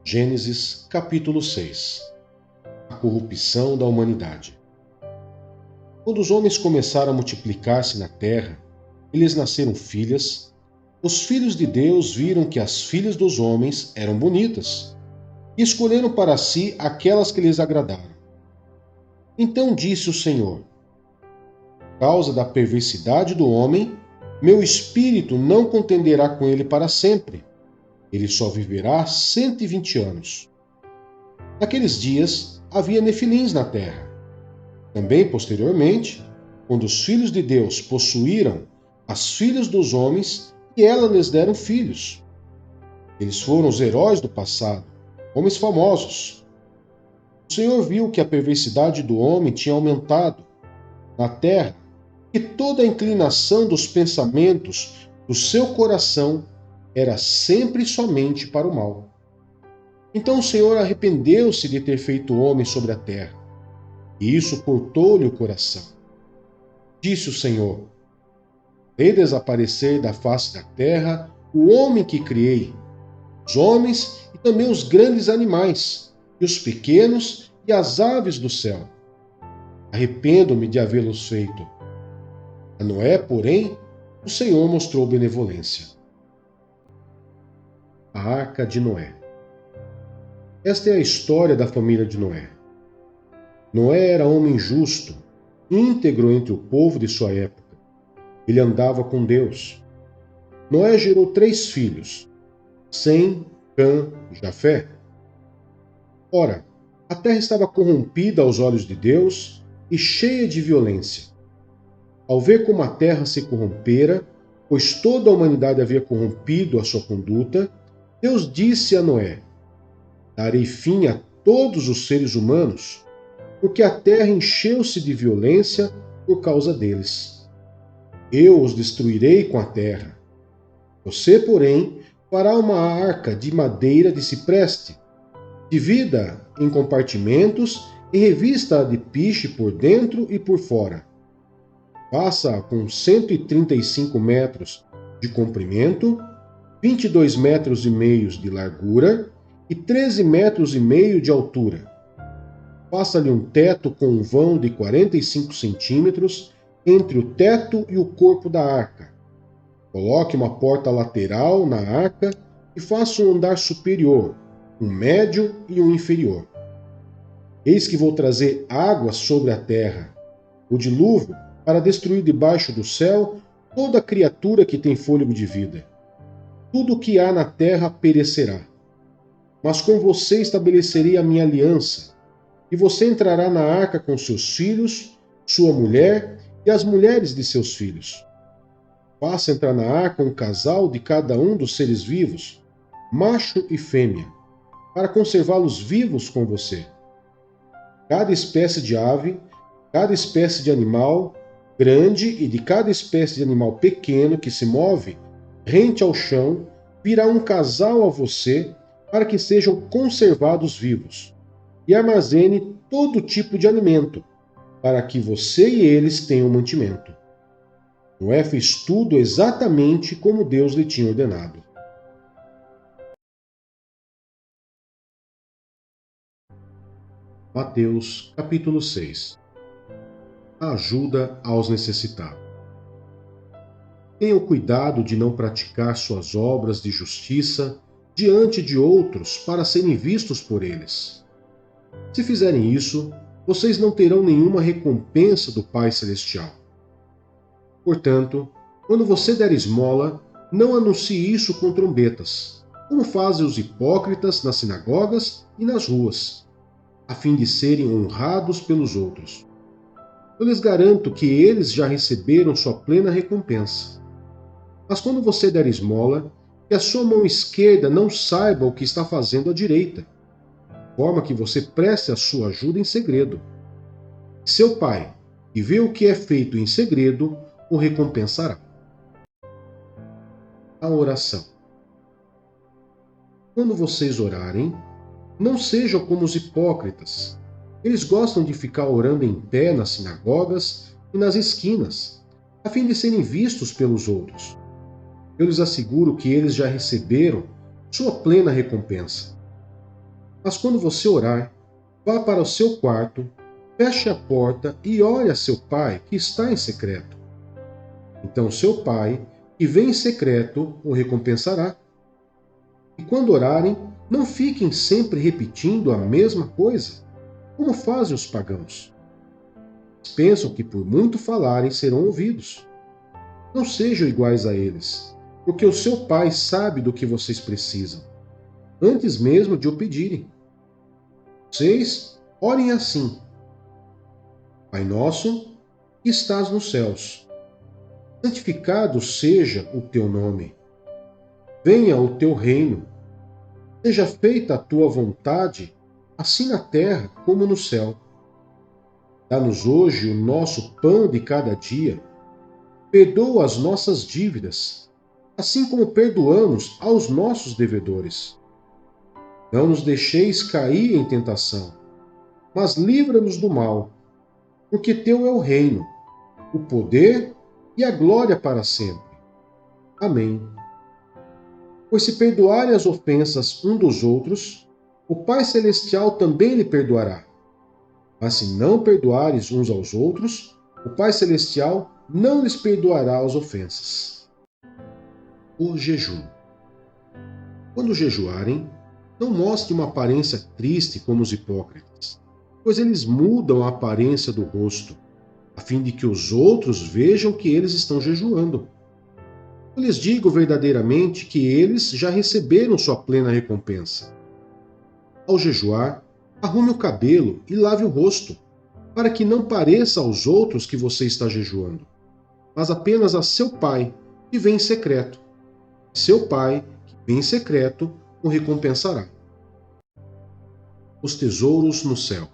Gênesis capítulo 6. A corrupção da humanidade. Quando os homens começaram a multiplicar-se na terra e lhes nasceram filhas, os filhos de Deus viram que as filhas dos homens eram bonitas e escolheram para si aquelas que lhes agradaram. Então disse o Senhor: por causa da perversidade do homem, meu espírito não contenderá com ele para sempre. Ele só viverá 120 anos. Naqueles dias havia nefilins na terra. Também, posteriormente, quando os filhos de Deus possuíram as filhas dos homens, e elas lhes deram filhos. Eles foram os heróis do passado, homens famosos. O Senhor viu que a perversidade do homem tinha aumentado na terra, e toda a inclinação dos pensamentos do seu coração era sempre e somente para o mal. Então o Senhor arrependeu-se de ter feito o homem sobre a terra, e isso cortou-lhe o coração. Disse o Senhor: farei desaparecer da face da terra o homem que criei, os homens e também os grandes animais, e os pequenos e as aves do céu. Arrependo-me de havê-los feito. A Noé, porém, o Senhor mostrou benevolência. A Arca de Noé. Esta é a história da família de Noé. Noé era homem justo, íntegro entre o povo de sua época. Ele andava com Deus. Noé gerou 3 filhos, Sem, Cã e Jafé. Ora, a terra estava corrompida aos olhos de Deus e cheia de violência. Ao ver como a terra se corrompera, pois toda a humanidade havia corrompido a sua conduta, Deus disse a Noé: darei fim a todos os seres humanos, porque a terra encheu-se de violência por causa deles. Eu os destruirei com a terra. Você, porém, fará uma arca de madeira de cipreste. Divida em compartimentos e revista-a de piche por dentro e por fora. Faça com 135 metros de comprimento, 22 metros e meio de largura e 13 metros e meio de altura. Faça-lhe um teto com um vão de 45 centímetros entre o teto e o corpo da arca. Coloque uma porta lateral na arca e faça um andar superior, um médio e um inferior. Eis que vou trazer água sobre a terra, o dilúvio, para destruir debaixo do céu toda criatura que tem fôlego de vida. Tudo o que há na terra perecerá. Mas com você estabelecerei a minha aliança, e você entrará na arca com seus filhos, sua mulher e as mulheres de seus filhos. Faça entrar na arca um casal de cada um dos seres vivos, macho e fêmea, para conservá-los vivos com você. Cada espécie de ave, cada espécie de animal grande e de cada espécie de animal pequeno que se move rente ao chão, virá um casal a você para que sejam conservados vivos, e armazene todo tipo de alimento, para que você e eles tenham mantimento. Noé fez tudo exatamente como Deus lhe tinha ordenado. Mateus capítulo 6. A ajuda aos necessitados. Tenham cuidado de não praticar suas obras de justiça diante de outros para serem vistos por eles. Se fizerem isso, vocês não terão nenhuma recompensa do Pai Celestial. Portanto, quando você der esmola, não anuncie isso com trombetas, como fazem os hipócritas nas sinagogas e nas ruas, a fim de serem honrados pelos outros. Eu lhes garanto que eles já receberam sua plena recompensa. Mas quando você der esmola, que a sua mão esquerda não saiba o que está fazendo a direita, de forma que você preste a sua ajuda em segredo. Seu Pai, que vê o que é feito em segredo, o recompensará. A oração. Quando vocês orarem, não sejam como os hipócritas. Eles gostam de ficar orando em pé nas sinagogas e nas esquinas, a fim de serem vistos pelos outros. Eu lhes asseguro que eles já receberam sua plena recompensa. Mas quando você orar, vá para o seu quarto, feche a porta e ore a seu pai que está em secreto. Então seu pai, que vem em secreto, o recompensará. E quando orarem, não fiquem sempre repetindo a mesma coisa, como fazem os pagãos. Eles pensam que por muito falarem serão ouvidos. Não sejam iguais a eles, porque o seu pai sabe do que vocês precisam, antes mesmo de o pedirem. Vocês orem assim: Pai nosso, que estás nos céus, santificado seja o teu nome. Venha o teu reino. Seja feita a tua vontade, assim na terra como no céu. Dá-nos hoje o nosso pão de cada dia. Perdoa as nossas dívidas, assim como perdoamos aos nossos devedores. Não nos deixeis cair em tentação, mas livra-nos do mal, porque teu é o reino, o poder e a glória para sempre. Amém. Pois se perdoarem as ofensas um dos outros, o Pai Celestial também lhe perdoará. Mas se não perdoares uns aos outros, o Pai Celestial não lhes perdoará as ofensas. O jejum. Quando jejuarem, não mostre uma aparência triste como os hipócritas, pois eles mudam a aparência do rosto, a fim de que os outros vejam que eles estão jejuando. Eu lhes digo verdadeiramente que eles já receberam sua plena recompensa. Ao jejuar, arrume o cabelo e lave o rosto, para que não pareça aos outros que você está jejuando, mas apenas a seu pai, que vem em secreto. Seu pai, que vem em secreto, o recompensará. Os tesouros no céu.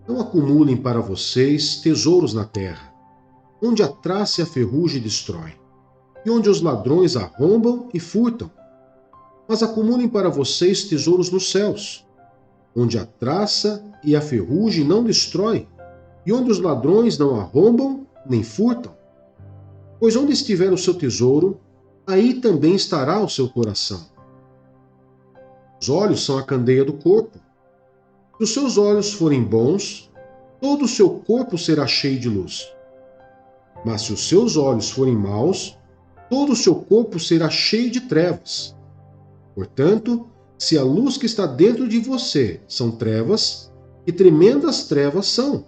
Não acumulem para vocês tesouros na terra, onde a traça e a ferrugem destroem, e onde os ladrões arrombam e furtam. Mas acumulem para vocês tesouros nos céus, onde a traça e a ferrugem não destroem, e onde os ladrões não arrombam nem furtam. Pois onde estiver o seu tesouro, aí também estará o seu coração. Os olhos são a candeia do corpo. Se os seus olhos forem bons, todo o seu corpo será cheio de luz. Mas se os seus olhos forem maus, todo o seu corpo será cheio de trevas. Portanto, se a luz que está dentro de você são trevas, que tremendas trevas são!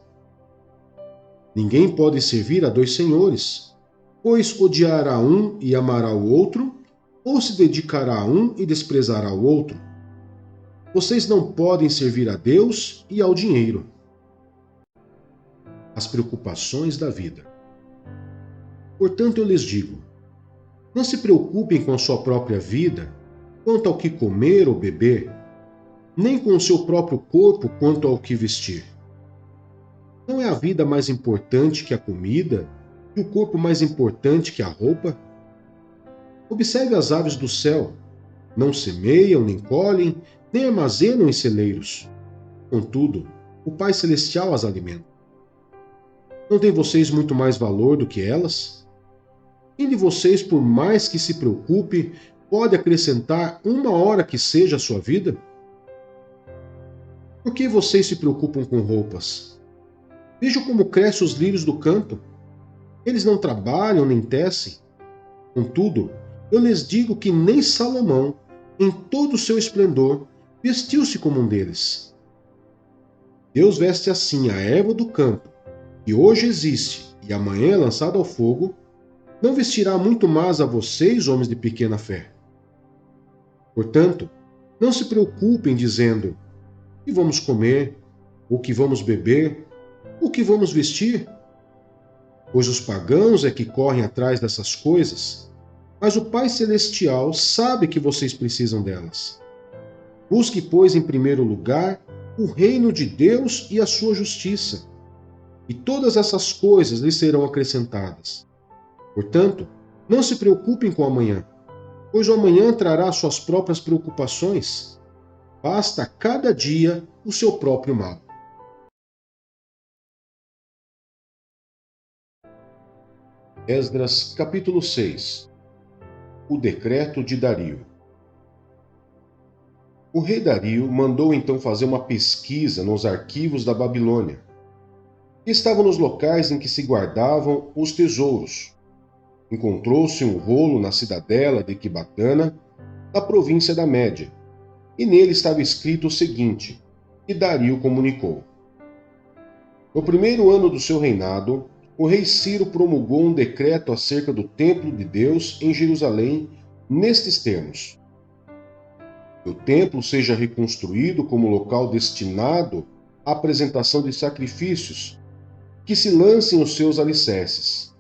Ninguém pode servir a dois senhores, pois odiará um e amará o outro, ou se dedicará a um e desprezará o outro. Vocês não podem servir a Deus e ao dinheiro. As preocupações da vida. Portanto, eu lhes digo: não se preocupem com a sua própria vida, quanto ao que comer ou beber, nem com o seu próprio corpo quanto ao que vestir. Não é a vida mais importante que a comida, e o corpo mais importante que a roupa? Observe as aves do céu. Não semeiam, nem colhem, nem armazenam em celeiros. Contudo, o Pai Celestial as alimenta. Não têm vocês muito mais valor do que elas? Quem de vocês, por mais que se preocupe, pode acrescentar uma hora que seja à sua vida? Por que vocês se preocupam com roupas? Vejam como crescem os lírios do campo. Eles não trabalham nem tecem. Contudo, eu lhes digo que nem Salomão, em todo o seu esplendor, vestiu-se como um deles. Deus veste assim a erva do campo, que hoje existe e amanhã é lançada ao fogo, não vestirá muito mais a vocês, homens de pequena fé. Portanto, não se preocupem dizendo: o que vamos comer, o que vamos beber, o que vamos vestir? Pois os pagãos é que correm atrás dessas coisas, mas o Pai Celestial sabe que vocês precisam delas. Busque, pois, em primeiro lugar o reino de Deus e a sua justiça, e todas essas coisas lhes serão acrescentadas. Portanto, não se preocupem com o amanhã, pois o amanhã trará suas próprias preocupações. Basta a cada dia o seu próprio mal. Esdras, capítulo 6. O decreto de Dario. O rei Dario mandou então fazer uma pesquisa nos arquivos da Babilônia, que estavam nos locais em que se guardavam os tesouros. Encontrou-se um rolo na cidadela de Ecbatana, na província da Média, e nele estava escrito o seguinte, que Dario comunicou. No primeiro ano do seu reinado, o rei Ciro promulgou um decreto acerca do templo de Deus em Jerusalém, nestes termos: que o templo seja reconstruído como local destinado à apresentação de sacrifícios, que se lancem os seus alicerces.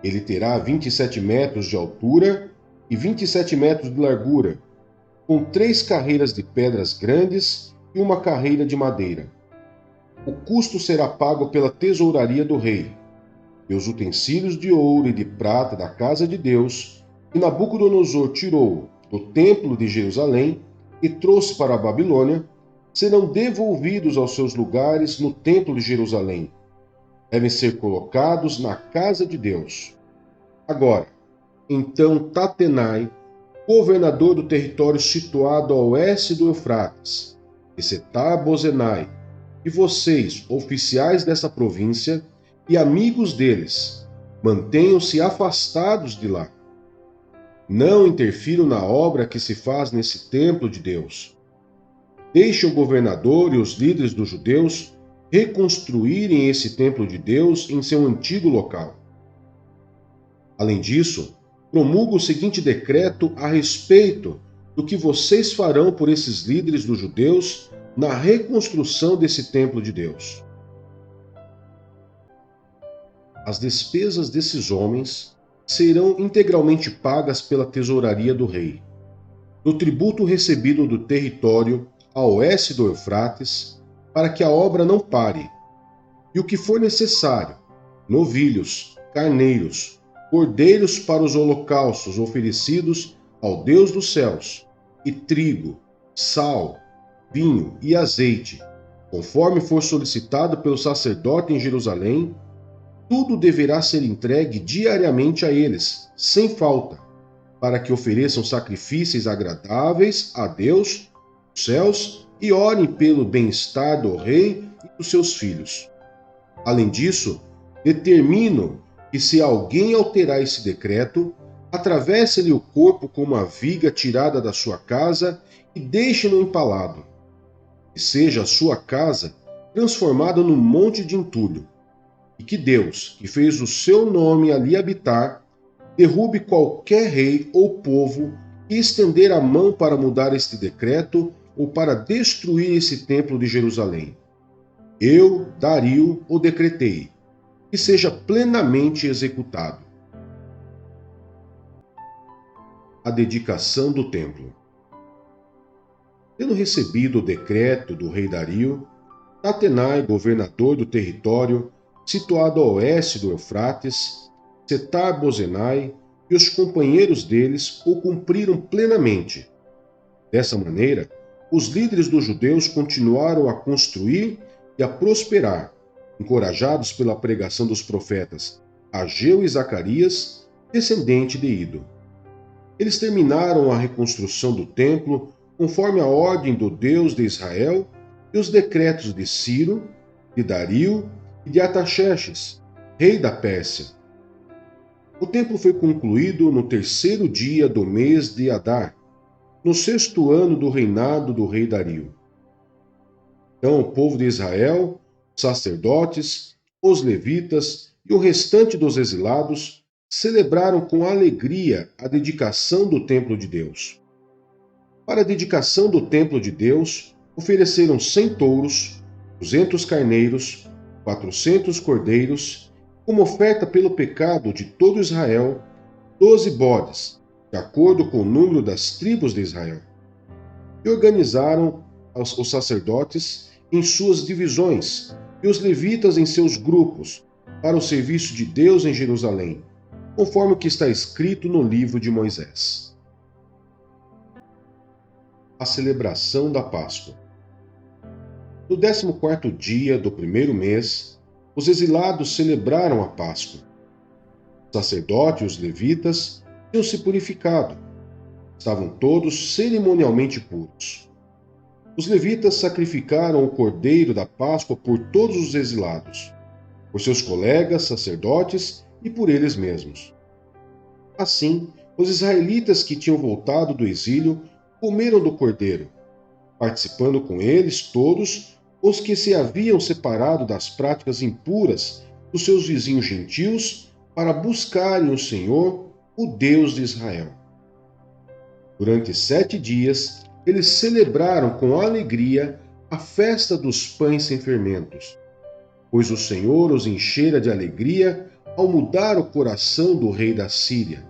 Ele terá 27 metros de altura e 27 metros de largura, com 3 carreiras de pedras grandes e uma carreira de madeira. O custo será pago pela tesouraria do rei, e os utensílios de ouro e de prata da casa de Deus, que Nabucodonosor tirou do templo de Jerusalém e trouxe para a Babilônia, serão devolvidos aos seus lugares no templo de Jerusalém. Devem ser colocados na casa de Deus. Agora, então Tatenai, governador do território situado a oeste do Eufrates, e Setar-Bozenai, e vocês, oficiais dessa província, e amigos deles, mantenham-se afastados de lá. Não interfiram na obra que se faz nesse templo de Deus. Deixe o governador e os líderes dos judeus reconstruírem esse templo de Deus em seu antigo local. Além disso, promulga o seguinte decreto a respeito do que vocês farão por esses líderes dos judeus na reconstrução desse templo de Deus. As despesas desses homens serão integralmente pagas pela tesouraria do rei, do tributo recebido do território a oeste do Eufrates, para que a obra não pare, e o que for necessário, novilhos, carneiros, cordeiros para os holocaustos oferecidos ao Deus dos céus, e trigo, sal, vinho e azeite, conforme for solicitado pelo sacerdote em Jerusalém, tudo deverá ser entregue diariamente a eles, sem falta, para que ofereçam sacrifícios agradáveis a Deus, os céus, e orem pelo bem-estar do rei e dos seus filhos. Além disso, determino que se alguém alterar esse decreto, atravesse-lhe o corpo com uma viga tirada da sua casa e deixe-no empalado. Que seja a sua casa transformada num monte de entulho, e que Deus, que fez o seu nome ali habitar, derrube qualquer rei ou povo que estender a mão para mudar este decreto ou para destruir esse templo de Jerusalém. Eu, Dario, o decretei, que seja plenamente executado. A dedicação do templo. Tendo recebido o decreto do rei Dario, Tatenai, governador do território situado a oeste do Eufrates, Setar-Bozenai e os companheiros deles o cumpriram plenamente. Dessa maneira, os líderes dos judeus continuaram a construir e a prosperar, encorajados pela pregação dos profetas Ageu e Zacarias, descendente de Ido. Eles terminaram a reconstrução do templo conforme a ordem do Deus de Israel e os decretos de Ciro, de Dario e de Artaxerxes, rei da Pérsia. O templo foi concluído no 3º dia do mês de Adar, no 6º ano do reinado do rei Dario. Então o povo de Israel, os sacerdotes, os levitas e o restante dos exilados celebraram com alegria a dedicação do templo de Deus. Para a dedicação do templo de Deus, ofereceram 100 touros, 200 carneiros, 400 cordeiros, como oferta pelo pecado de todo Israel, 12 bodes, de acordo com o número das tribos de Israel. E organizaram os sacerdotes em suas divisões e os levitas em seus grupos, para o serviço de Deus em Jerusalém, conforme o que está escrito no livro de Moisés. A celebração da Páscoa. No 14º dia do primeiro mês, os exilados celebraram a Páscoa. Os sacerdotes e os levitas tinham se purificado. Estavam todos cerimonialmente puros. os levitas sacrificaram o cordeiro da Páscoa por todos os exilados, por seus colegas sacerdotes e por eles mesmos. Assim, os israelitas que tinham voltado do exílio comeram do cordeiro, participando com eles todos os que se haviam separado das práticas impuras dos seus vizinhos gentios para buscarem o Senhor, o Deus de Israel. Durante 7 dias, eles celebraram com alegria a festa dos pães sem fermentos, pois o Senhor os enchera de alegria ao mudar o coração do rei da Síria,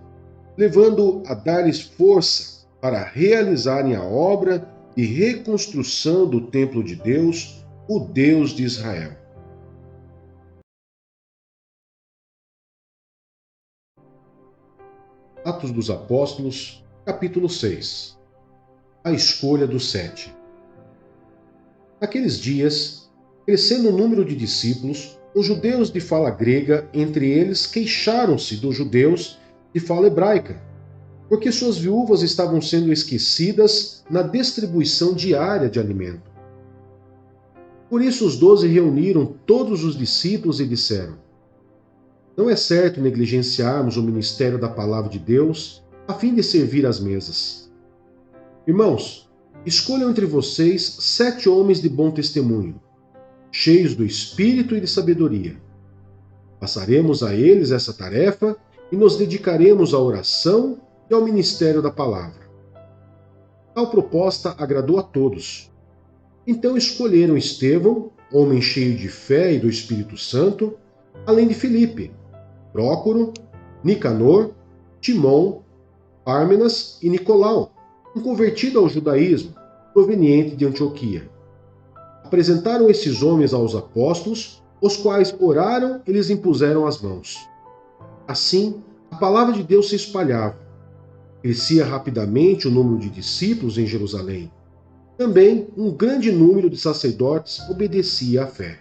levando-o a dar-lhes força para realizarem a obra de reconstrução do templo de Deus, o Deus de Israel. Atos dos Apóstolos, capítulo 6. A escolha dos 7. Naqueles dias, crescendo o número de discípulos, os judeus de fala grega entre eles queixaram-se dos judeus de fala hebraica, porque suas viúvas estavam sendo esquecidas na distribuição diária de alimento. Por isso os 12 reuniram todos os discípulos e disseram: não é certo negligenciarmos o ministério da palavra de Deus a fim de servir às mesas. Irmãos, escolham entre vocês 7 homens de bom testemunho, cheios do Espírito e de sabedoria. Passaremos a eles essa tarefa e nos dedicaremos à oração e ao ministério da palavra. Tal proposta agradou a todos. Então escolheram Estevão, homem cheio de fé e do Espírito Santo, além de Filipe, Prócoro, Nicanor, Timon, Pármenas e Nicolau, um convertido ao judaísmo, proveniente de Antioquia. Apresentaram esses homens aos apóstolos, os quais oraram e lhes impuseram as mãos. Assim, a palavra de Deus se espalhava. Crescia rapidamente o número de discípulos em Jerusalém. Também um grande número de sacerdotes obedecia à fé.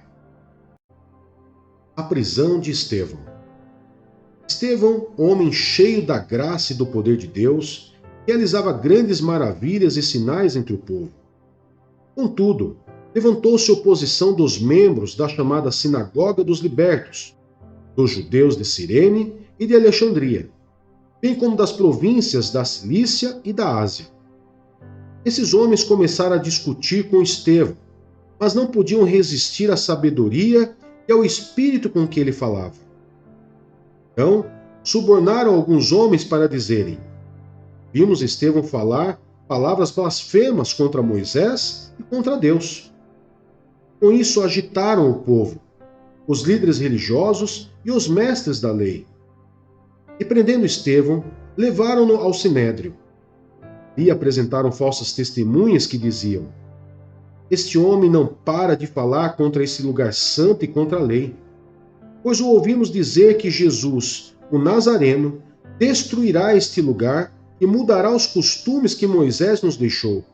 A prisão de Estevão. Estevão, homem cheio da graça e do poder de Deus, realizava grandes maravilhas e sinais entre o povo. Contudo, levantou-se oposição dos membros da chamada Sinagoga dos Libertos, dos judeus de Cirene e de Alexandria, bem como das províncias da Cilícia e da Ásia. Esses homens começaram a discutir com Estevão, mas não podiam resistir à sabedoria e ao espírito com que ele falava. Então, subornaram alguns homens para dizerem: vimos Estevão falar palavras blasfemas contra Moisés e contra Deus. Com isso agitaram o povo, os líderes religiosos e os mestres da lei. E prendendo Estevão, levaram-no ao sinédrio. E apresentaram falsas testemunhas que diziam: este homem não para de falar contra esse lugar santo e contra a lei. Pois o ouvimos dizer que Jesus, o Nazareno, destruirá este lugar e mudará os costumes que Moisés nos deixou.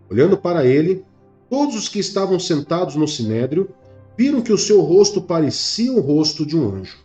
Olhando para ele, todos os que estavam sentados no sinédrio viram que o seu rosto parecia o rosto de um anjo.